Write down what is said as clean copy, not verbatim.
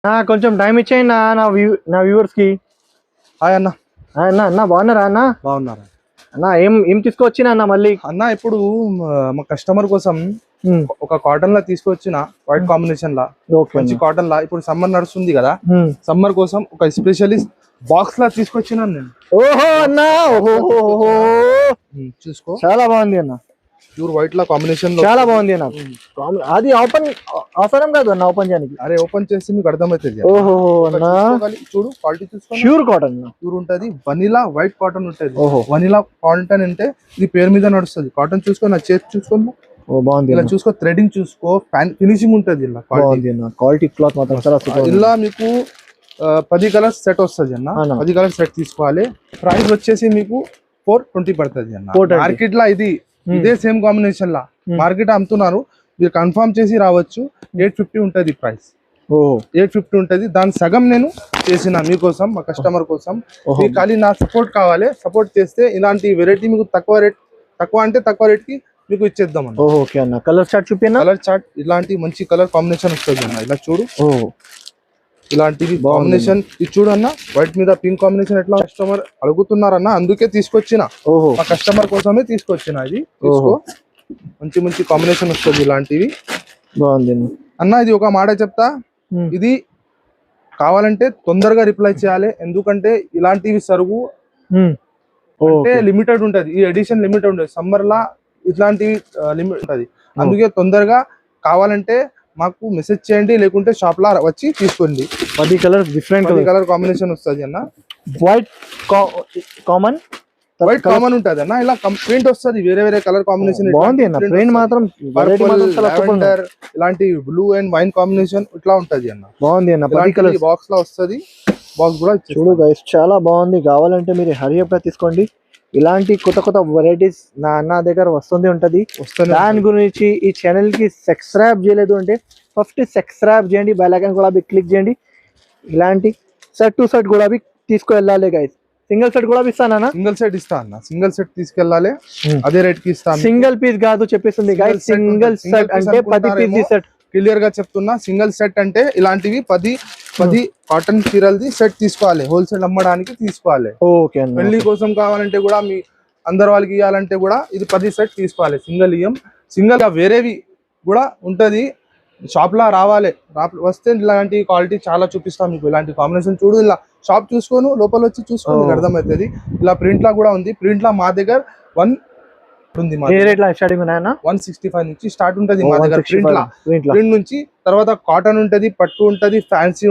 కొంచెం టైం ఇచ్చేయండి నా వ్యూవర్స్ కి. హాయ్ అన్న. అన్న బాగున్నారా అన్న? బాగున్నారా అన్న? ఏం తీసుకొచ్చినా అన్న మళ్ళీ? అన్న ఇప్పుడు మా కస్టమర్ కోసం ఒక కాటన్ లా తీసుకొచ్చిన, వైట్ కాంబినేషన్ లా, మంచి కాటన్ లా. ఇప్పుడు సమ్మర్ నడుస్తుంది కదా, సమ్మర్ కోసం ఒక స్పెషలిస్ట్ బాక్స్ లా తీసుకొచ్చినా నేను. ఓహో అన్న, ఓహో చూసుకో, చాలా బాగుంది అన్న. ప్యూర్ వైట్ లా కాంబినేషన్ లో చాలా బాగుంది అన్న. అది ఓపెన్ అవసరం కాదు అన్న ఓపెన్ చేయడానికి. అరే ఓపెన్ చేసి మీకు అర్థమవుతుంది. ఓహో అన్న, చూడు క్వాలిటీ చూసుకో, ప్యూర్ కాటన్. ప్యూర్ ఉంటది, వనిలా వైట్ కాటన్ ఉంటది. వనిలా కాటన్ అంటే ఇది పేరు మీద నడుస్తుంది. కాటన్ చూసుకో, నా చేతి చూసుకో, బాగుంది. ఇలా చూసుకో, థ్రెడింగ్ చూసుకో, ఫినిషింగ్ ఉంటది. ఇలా క్వాలిటీ క్లాత్ మాత్రం ఇలా మీకు 10 కలర్స్ సెట్ వస్తుంది అన్న. 10 కలర్స్ సెట్ తీసుకోవాలి. ప్రైస్ వచ్చేసి మీకు 420 పడుతుంది అన్న. మార్కెట్ లా ఇదే సేమ్ కాంబినేషన్ లా మార్కెట్ అమ్ముతున్నారు. మీరు కన్ఫర్మ్ చేసి రావచ్చు. 850 ఉంటది ప్రైస్. 850 ఉంటది. దాని సగం నేను చేసిన మీకోసం, మా కస్టమర్ కోసం. మీకు ఖాళీ నా సపోర్ట్ కావాలి. సపోర్ట్ చేస్తే ఇలాంటి వెరైటీ మీకు తక్కువ రేట్ కి మీకు ఇచ్చేద్దాం అన్న. ఓకే అన్న, కలర్ చార్ట్ చూపినా? కలర్ చార్ట్ ఇలాంటి మంచి కలర్ కాంబినేషన్ వస్తుంది అన్న. ఇలా చూడు, ఇలాంటివి కాంబినేషన్ ఇది చూడు అన్న. వైట్ మీద పింక్ కాంబినేషన్ ఎట్లా కస్టమర్ అడుగుతున్నారన్న, అందుకే తీసుకొచ్చిన. మా కస్టమర్ కోసమే తీసుకొచ్చిన. ఇది తీసుకో, మంచి కాంబినేషన్ వస్తుంది ఇలాంటివి. బాగుంది అన్న. ఇది ఒక మాట చెప్తా, ఇది కావాలంటే తొందరగా రిప్లై చేయాలి. ఎందుకంటే ఇలాంటివి సరుగు అంటే లిమిటెడ్ ఉంటది. ఈ ఎడిషన్ లిమిటెడ్ ఉంటది. సమ్మర్ లా ఇట్లాంటివి లిమిట్ ఉంటది. అందుకే తొందరగా కావాలంటే మాకు మెసేజ్ చేయండి, లేకుంటే షాప్ లా వచ్చి తీసుకోండి. 10 కలర్ డిఫరెంట్ కలర్ కాంబినేషన్ వస్తుంది అన్న. వైట్ కామన్ ఉంటది అన్న. ఇలా ప్రింట్ వస్తుంది, వేరే కలర్ కాంబినేషన్. బాగుంది అన్న, ప్రింట్ మాత్రం ఇలాంటి బ్లూ అండ్ వైన్ కాంబినేషన్ ఇట్లా ఉంటది అన్న. బాగుంది అన్న. 10 కలర్ బాక్స్ లా వస్తుంది. బాక్స్ కూడా చూడు గైస్, చాలా బాగుంది. కావాలంటే మీరు హరియప్ గా తీసుకోండి. ఇలాంటి కొత్త వెరైటీస్ నా అన్న దగ్గర వస్తుంది ఉంటది. దాని గురించి ఈ ఛానల్ కి సబ్స్క్రైబ్ చేయలేదు అంటే ఫస్ట్ సబ్స్క్రైబ్ చేయండి, బెల్ ఐకాన్ కూడా క్లిక్ చేయండి. ఇలాంటి సెట్ టు సెట్ కూడా తీసుకువెళ్ళాలి గైస్. సింగిల్ సెట్ కూడా ఇస్తానా? సింగిల్ సెట్ ఇస్తా అన్న. సింగిల్ సెట్ తీసుకెళ్ళాలి, అదే రేట్ కి ఇస్తాను. సింగిల్ పీస్ కాదు చెప్పేస్తుంది గైస్. సింగిల్ సెట్ అంటే 10 పీస్ సెట్. క్లియర్ గా చెప్తున్నా, సింగిల్ సెట్ అంటే ఇలాంటివి 10 కాటన్ చీరలది సెట్ తీసుకోవాలి. హోల్సేల్ అమ్మడానికి తీసుకోవాలి. పెళ్లి కోసం కావాలంటే కూడా, మీ అందరు వాళ్ళకి ఇవ్వాలంటే కూడా ఇది 10 సెట్ తీసుకోవాలి. సింగిల్ సింగిల్ గా వేరేవి కూడా ఉంటది. షాప్ లా రావాలి, వస్తే ఇలాంటి క్వాలిటీ చాలా చూపిస్తాం మీకు. ఇలాంటి కాంబినేషన్ చూడు, ఇలా షాప్ చూసుకోను, లోపల వచ్చి చూసుకోండి, అర్థమవుతుంది. ఇలా ప్రింట్ లా కూడా ఉంది. ప్రింట్ లా మా దగ్గర 165 నుంచి స్టార్ట్ ఉంటది మా దగ్గర. ప్రింట్ నుంచి తర్వాత కాటన్ ఉంటది, పట్టు ఉంటది, ఫ్యాన్సీ